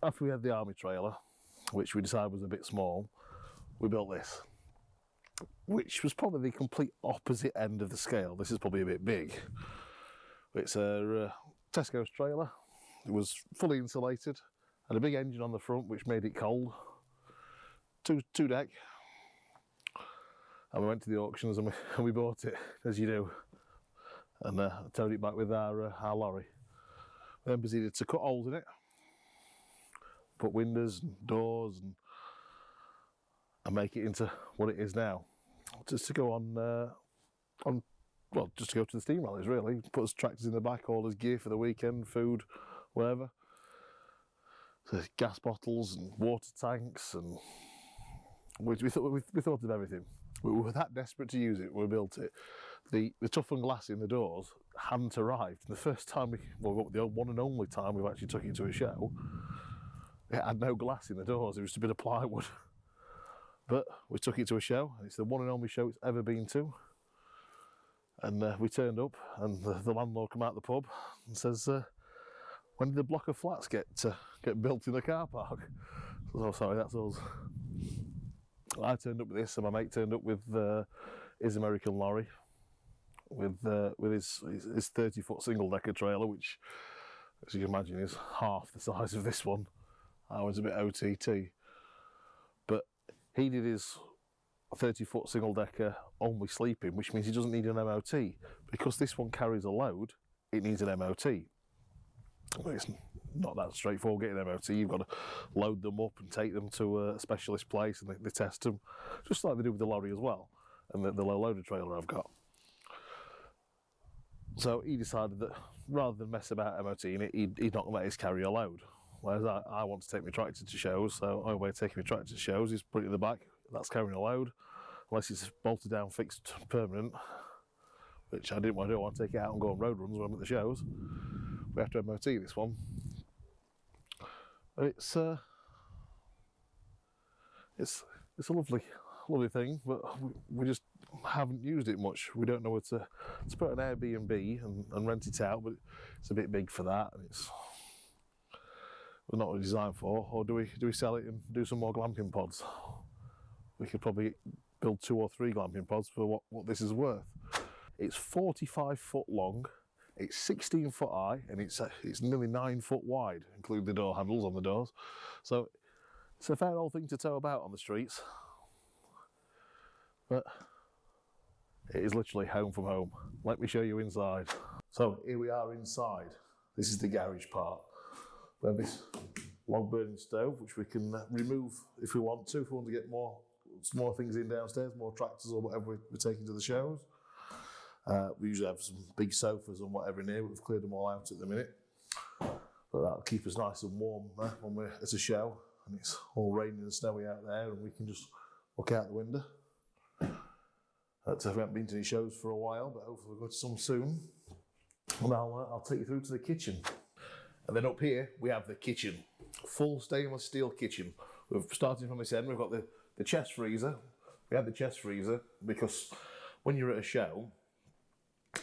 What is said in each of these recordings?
after we had the army trailer, which we decided was a bit small, we built this, which was probably the complete opposite end of the scale. This is probably a bit big. It's a Tesco's trailer. It was fully insulated, had a big engine on the front which made it cold, two deck, and we went to the auctions and we bought it, as you do, and towed it back with our lorry. We then proceeded to cut holes in it, put windows and doors and make it into what it is now. Just to go on, well, just to go to the steam rallies really. Put us tractors in the back, all his gear for the weekend, food, whatever. So gas bottles and water tanks, and we thought of everything. We were that desperate to use it when we built it. The toughened glass in the doors hadn't arrived. And the first time the one and only time we've actually took it to a show, it had no glass in the doors. It was just a bit of plywood. But we took it to a show, and it's the one and only show it's ever been to. And we turned up, and the landlord came out the pub and says, when did the block of flats get built in the car park? Oh, sorry, that's us. I turned up with this, and my mate turned up with his American lorry, with his 30-foot single-decker trailer, which, as you can imagine, is half the size of this one. I was a bit OTT, but he did his 30-foot single-decker only sleeping, which means he doesn't need an MOT. Because this one carries a load, it needs an MOT. Well, it's not that straightforward getting an MOT. You've got to load them up and take them to a specialist place, and they test them, just like they do with the lorry as well, and the low loader trailer I've got. So he decided that rather than mess about MOTing it, he'd not let us carry a load. Whereas I want to take my tractor to shows, so the only way of taking my tractor to shows is put it in the back. That's carrying a load, unless it's bolted down, fixed, permanent, which I didn't want to do. I want to take it out and go on road runs when I'm at the shows. We have to MOT this one. It's a lovely thing, but we just haven't used it much. We don't know where to put an Airbnb and rent it out, but it's a bit big for that, and it's not really designed for. Or do we sell it and do some more glamping pods? We could probably build 2 or 3 glamping pods for what this is worth. It's 45 foot long, it's 16 foot high, and it's nearly 9 foot wide, including the door handles on the doors. So it's a fair old thing to tow about on the streets. But it is literally home from home. Let me show you inside. So here we are inside. This is the garage part. We have this log burning stove, which we can remove if we want to get some more things in downstairs, more tractors or whatever we're taking to the shows. We usually have some big sofas and whatever in here, but we've cleared them all out at the minute. But that'll keep us nice and warm when we're at a show and it's all raining and snowy out there, and we can just look out the window. We haven't been to any shows for a while, but hopefully we'll go to some soon. And I'll take you through to the kitchen. And then up here, we have the kitchen. Full stainless steel kitchen. We're starting from this end, we've got the chest freezer. We have the chest freezer because when you're at a show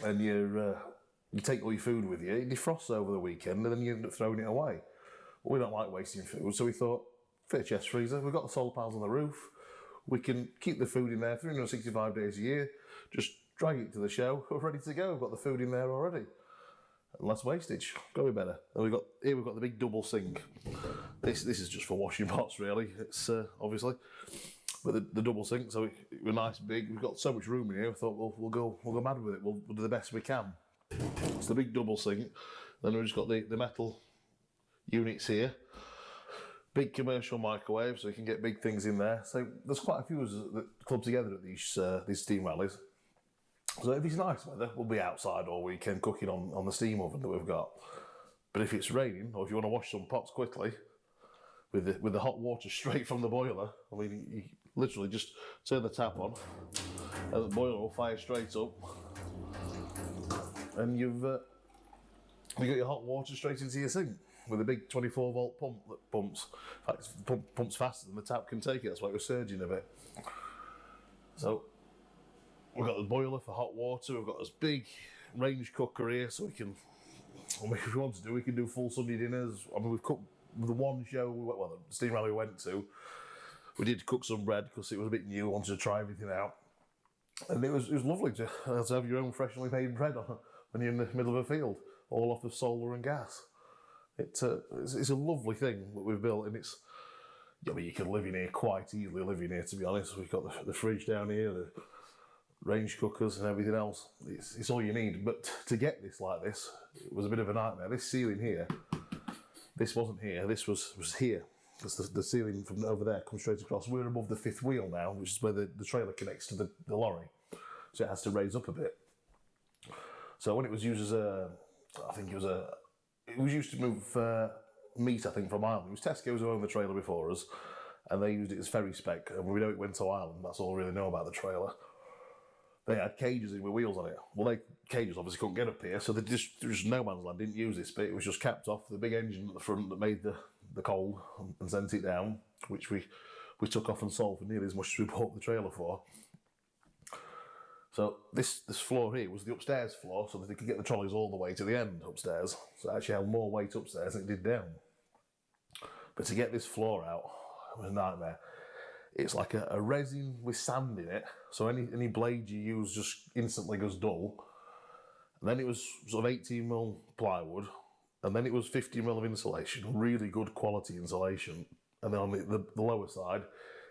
and you take all your food with you, it defrosts over the weekend and then you end up throwing it away. But we don't like wasting food, so we thought, fit a chest freezer. We've got the solar panels on the roof. We can keep the food in there 365 days a year, just drag it to the show, we're ready to go. We've got the food in there already. And less wastage, gotta be better. And we've got the big double sink. This is just for washing pots really, it's obviously. But the double sink, so we're nice big, we've got so much room in here, we thought we'll go mad with it, we'll do the best we can. It's the big double sink, then we've just got the metal units here. Big commercial microwave, so you can get big things in there. So there's quite a few of us that club together at these steam rallies. So if it's nice weather, we'll be outside all weekend cooking on the steam oven that we've got. But if it's raining, or if you want to wash some pots quickly, with the hot water straight from the boiler, I mean, you literally just turn the tap on, and the boiler will fire straight up, and you've got your hot water straight into your sink with a big 24-volt pump that pumps. In fact, pumps faster than the tap can take it. That's why it was surging a bit. So we've got the boiler for hot water. We've got this big range cooker here, so we can, if we want to do, we can do full Sunday dinners. I mean, we've cooked the one show, well, the steam rally we went to, we did cook some bread because it was a bit new, wanted to try everything out. And it was lovely to have your own freshly made bread when you're in the middle of a field, all off of solar and gas. It's a lovely thing that we've built, and it's, I mean, you can live in here quite easily, living here, to be honest. We've got the fridge down here, the range cookers and everything else. It's all you need. But to get this like this, it was a bit of a nightmare. This ceiling here, this wasn't here, this was here. Because the ceiling from over there comes straight across. We're above the fifth wheel now, which is where the trailer connects to the lorry. So it has to raise up a bit. So when it was used as it was used to move meat, I think, from Ireland. It was Tesco's who owned the trailer before us, and they used it as ferry spec. And we know it went to Ireland. That's all we really know about the trailer. They had cages in with wheels on it. Well, cages obviously couldn't get up here, so there was no man's land. Didn't use this bit. It was just capped off the big engine at the front that made the cold and sent it down, which we took off and sold for nearly as much as we bought the trailer for. So this floor here was the upstairs floor, so that they could get the trolleys all the way to the end upstairs. So it actually held more weight upstairs than it did down. But to get this floor out, it was a nightmare. It's like a resin with sand in it, so any blade you use just instantly goes dull. And then it was sort of 18mm plywood, and then it was 50mm of insulation, really good quality insulation. And then on the lower side,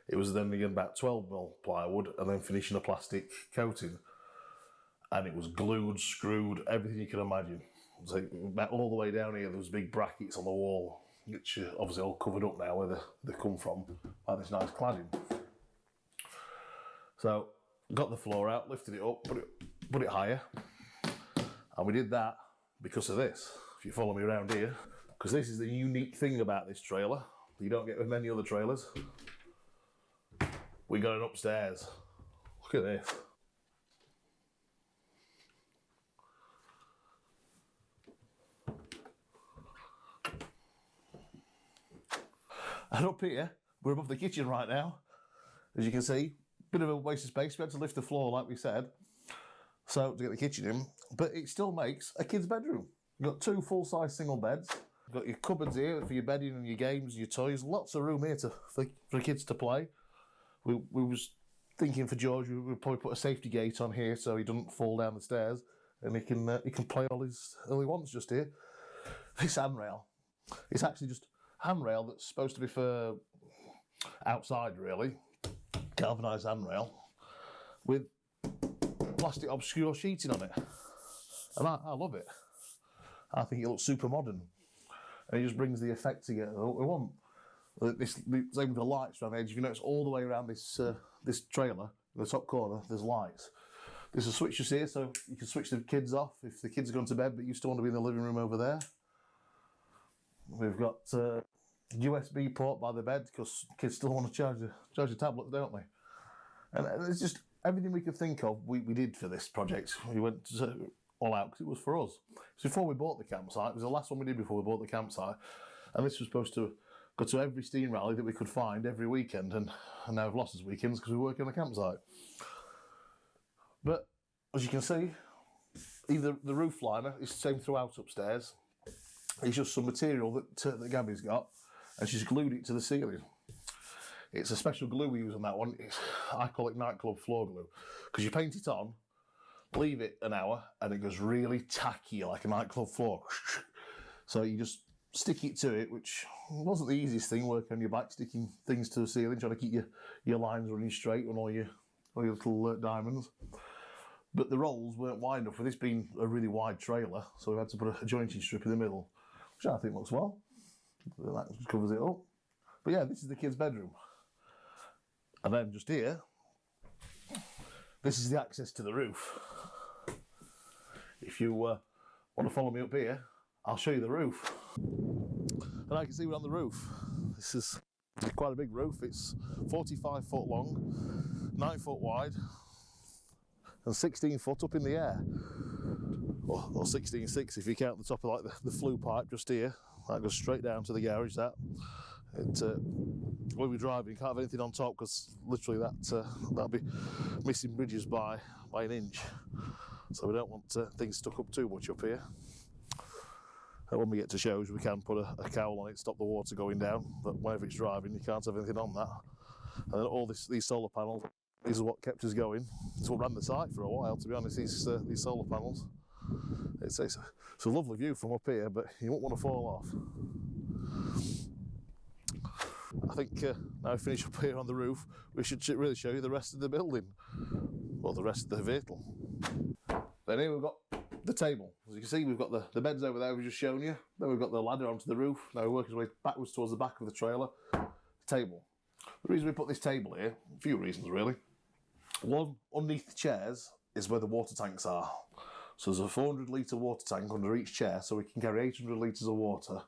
it was then again about 12mm plywood, and then finishing a plastic coating. And it was glued, screwed, everything you can imagine. So all the way down here, there was big brackets on the wall, which are obviously all covered up now where they come from, like this nice cladding. So got the floor out, lifted it up, put it higher, and we did that because of this. If you follow me around here, because this is the unique thing about this trailer that you don't get with many other trailers. We got it upstairs. Look at this. And up here, we're above the kitchen right now. As you can see, bit of a waste of space. We had to lift the floor, like we said, so to get the kitchen in. But it still makes a kid's bedroom. You've got 2 full-size single beds. You've got your cupboards here for your bedding and your games and your toys. Lots of room here for kids to play. We was thinking for George, we would probably put a safety gate on here so he doesn't fall down the stairs, and he can play all he wants just here. This handrail, it's actually just handrail that's supposed to be for outside, really. Galvanised handrail with plastic obscure sheeting on it, and I love it. I think it looks super modern, and it just brings the effect together that we want. Same with the lights around the edge. If you notice, all the way around this trailer, in the top corner, there's lights. There's a switch just here, so you can switch the kids off if the kids are going to bed, but you still want to be in the living room over there. We've got a USB port by the bed because kids still want to charge the tablets, don't they? And it's just everything we could think of. We did for this project. We went all out because it was for us. So before we bought the campsite, it was the last one we did before we bought the campsite, and this was supposed to go to every steam rally that we could find every weekend, and now we've lost those weekends because we work on the campsite. But as you can see, either the roof liner is the same throughout upstairs. It's just some material that Gabby's got, and she's glued it to the ceiling. It's a special glue we use on that one. I call it nightclub floor glue, because you paint it on, leave it an hour, and it goes really tacky like a nightclub floor. So you just stick it to it, which wasn't the easiest thing, working on your back, sticking things to the ceiling, trying to keep your lines running straight and all your little diamonds. But the rolls weren't wide enough, with this being a really wide trailer, so we had to put a jointing strip in the middle, which I think looks well. That just covers it up. But yeah, this is the kids' bedroom. And then just here, this is the access to the roof. If you want to follow me up here, I'll show you the roof. And I can see we're on the roof. This is quite a big roof. It's 45 foot long, 9 foot wide, and 16 foot up in the air. Or 16.6 if you count the top of like the flue pipe just here. That goes straight down to the garage. When we're driving, you can't have anything on top because literally that'll be missing bridges by an inch. So we don't want things stuck up too much up here. when we get to shows, we can put a cowl on it, stop the water going down, but whenever it's driving, you can't have anything on that. And then all these solar panels, this is what kept us going. It's what ran the site for a while, to be honest, these solar panels. It's a lovely view from up here, but you won't want to fall off. I think now we finish up here on the roof, we should really show you the rest of the building, well, the rest of the vehicle. Then here we've got the table. As you can see, we've got the beds over there we've just shown you. Then we've got the ladder onto the roof. Now we're working our way backwards towards the back of the trailer. Table. The reason we put this table here, a few reasons really. One, underneath the chairs is where the water tanks are. So there's a 400 litre water tank under each chair, so we can carry 800 litres of water,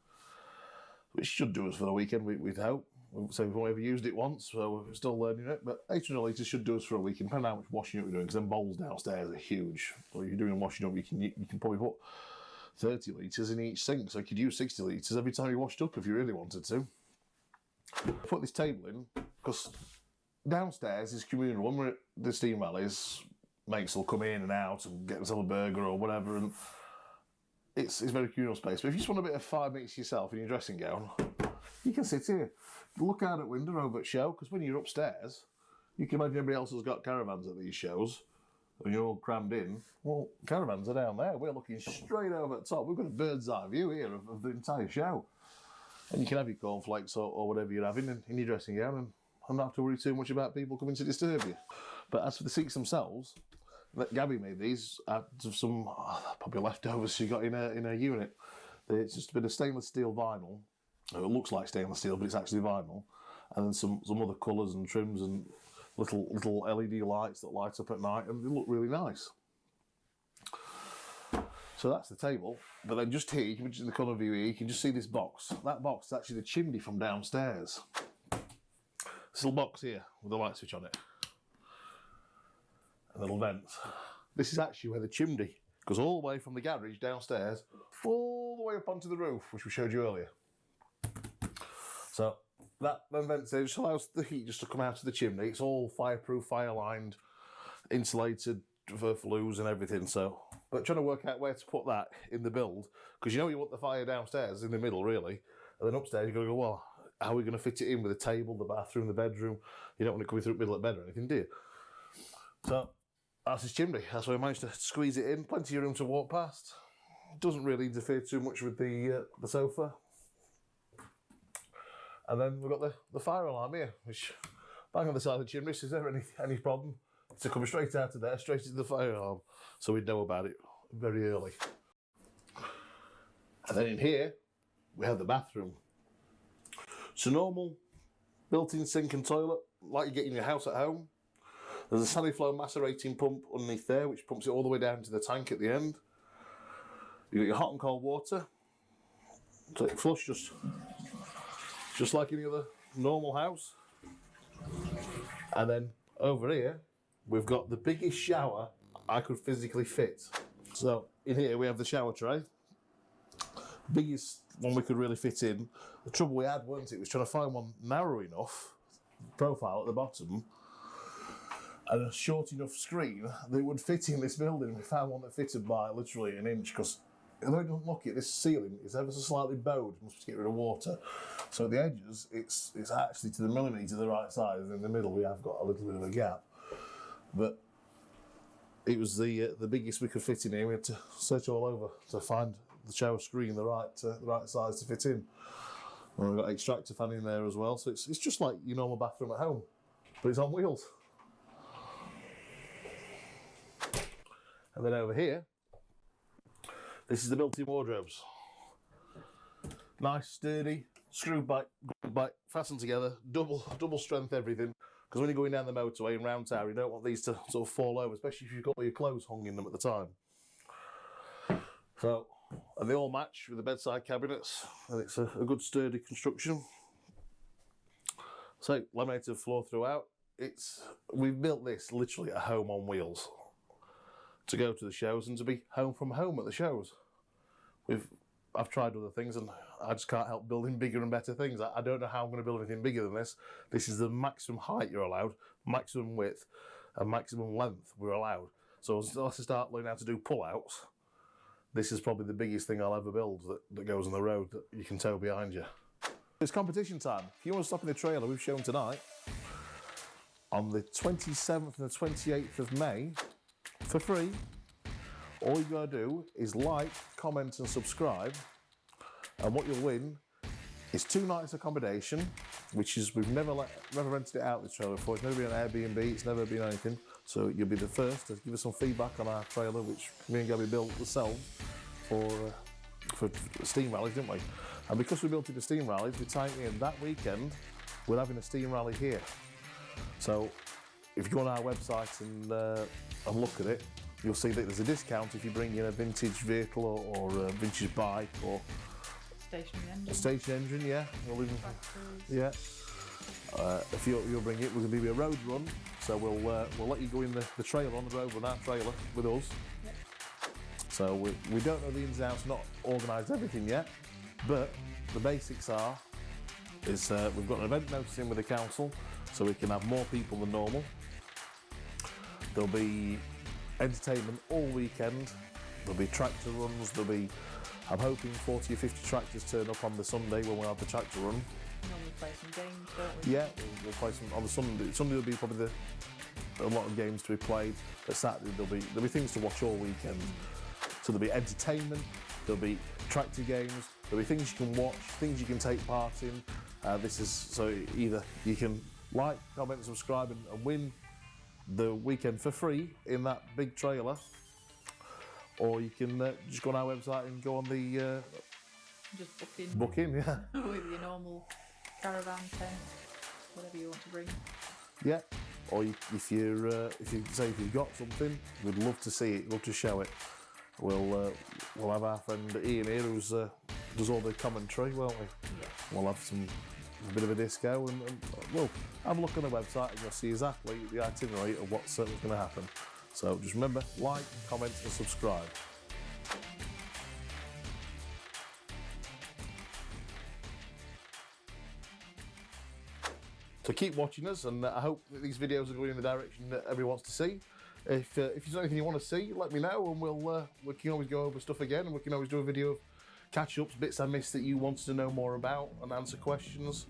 which should do us for the weekend, we'd hope. So we've only ever used it once, so we're still learning it, but 800 litres should do us for a weekend, depending on how much washing up you're doing, because them bowls downstairs are huge. So if you're doing washing up, you can probably put 30 litres in each sink, so you could use 60 litres every time you washed up if you really wanted to. Put this table in, because downstairs is communal. When we're at the steam rallies, mates will come in and out and get themselves a burger or whatever, and it's very communal space. But if you just want a bit of 5 minutes yourself in your dressing gown, you can sit here. Look out at window over at show, because when you're upstairs, you can imagine everybody else has got caravans at these shows, and you're all crammed in. Well, caravans are down there. We're looking straight over at the top. We've got a bird's eye view here of the entire show. And you can have your cornflakes or whatever you're having in your dressing gown and not have to worry too much about people coming to disturb you. But as for the seats themselves, Gabby made these out of some probably leftovers she got in her unit. It's just a bit of stainless steel vinyl. It looks like stainless steel, but it's actually vinyl. And then some other colours and trims and little LED lights that light up at night, and they look really nice. So that's the table. But then just here, you can just in the corner view here, you can just see this box. That box is actually the chimney from downstairs. This little box here with the light switch on it. And little vents. This is actually where the chimney goes all the way from the garage downstairs, all the way up onto the roof, which we showed you earlier. So that vent there just allows the heat just to come out of the chimney. It's all fireproof, fire lined, insulated for flues and everything. So, but trying to work out where to put that in the build, because you know you want the fire downstairs in the middle really, and then upstairs you've got to go, well, how are we going to fit it in with the table, the bathroom, the bedroom? You don't want it coming through the middle of the bed or anything, do you? So that's his chimney. That's where I managed to squeeze it in. Plenty of room to walk past. It doesn't really interfere too much with the sofa. And then we've got the fire alarm here, which bang on the side of the chimney. So is there any problem? To come straight out of there, straight into the fire alarm, so we'd know about it very early. And then in here, we have the bathroom. It's a normal built-in sink and toilet, like you get in your house at home. There's a Saniflow macerating pump underneath there, which pumps it all the way down to the tank at the end. You've got your hot and cold water. So it flush just like any other normal house. And then over here, we've got the biggest shower I could physically fit. So in here we have the shower tray. Biggest one we could really fit in. The trouble we had, wasn't it, was trying to find one narrow enough, profile at the bottom, and a short enough screen that would fit in this building. We found one that fitted by literally an inch, because although it doesn't look it, this ceiling is ever so slightly bowed, must get rid of water. So at the edges, it's actually to the millimetre the right size, and in the middle we have got a little bit of a gap. But it was the biggest we could fit in here. We had to search all over to find the shower screen the right size to fit in. And we've got an extractor fan in there as well, so it's just like your normal bathroom at home, but it's on wheels. And then over here, this is the built-in wardrobes. Nice, sturdy, screwed back, fastened together, double strength everything. Because when you're going down the motorway and round town, you don't want these to sort of fall over, especially if you've got all your clothes hung in them at the time. So, and they all match with the bedside cabinets, and it's a good sturdy construction. So, laminated floor throughout. We've built this literally at home on wheels to go to the shows and to be home from home at the shows. I've tried other things and I just can't help building bigger and better things. I don't know how I'm going to build anything bigger than this. This is the maximum height you're allowed, maximum width, and maximum length we're allowed. So unless I start learning how to do pull-outs, this is probably the biggest thing I'll ever build that goes on the road that you can tow behind you. It's competition time. If you want to stop in the trailer we've shown tonight, on the 27th and the 28th of May, for free, all you got to do is like, comment and subscribe, and what you'll win is 2 nights accommodation, which is, we've never rented it out, this trailer before. It's never been an Airbnb, it's never been anything. So you'll be the first to give us some feedback on our trailer, which me and Gabby built ourselves for steam rallies, didn't we? And because we built it for steam rallies, we tied it in that weekend, we're having a steam rally here. So if you go on our website and look at it, you'll see that there's a discount if you bring in a vintage vehicle or a vintage bike or stationary engine. A stationary engine, yeah. We'll even, yeah. If you'll bring it, we're going to be a road run, so we'll let you go in the trailer on the road, run our trailer with us. Yep. So we don't know the ins and outs, not organised everything yet, but the basics is we've got an event notice in with the council, so we can have more people than normal. There'll be entertainment all weekend. There'll be tractor runs. There'll be, I'm hoping, 40 or 50 tractors turn up on the Sunday when we'll have the tractor run. Normally play some games, don't we? Yeah, we'll play some on the Sunday. Sunday will be probably a lot of games to be played. But Saturday there'll be things to watch all weekend. So there'll be entertainment. There'll be tractor games. There'll be things you can watch, things you can take part in. This is so either you can like, comment, subscribe, and win the weekend for free in that big trailer, or you can just go on our website and go on the just book in, yeah. With your normal caravan tent, whatever you want to bring. Yeah, or if you've got something, we'd love to see it, love to show it. We'll have our friend Ian here who's does all the commentary, won't we? Yeah. We'll have a bit of a disco and we'll have a look on the website and you'll see exactly the itinerary of what's going to happen. So just remember, like, comment and subscribe. So keep watching us, and I hope that these videos are going in the direction that everyone wants to see. If there's anything you want to see, let me know, and we can always go over stuff again, and we can always do a video of catch-ups, bits I missed that you wanted to know more about, and answer questions.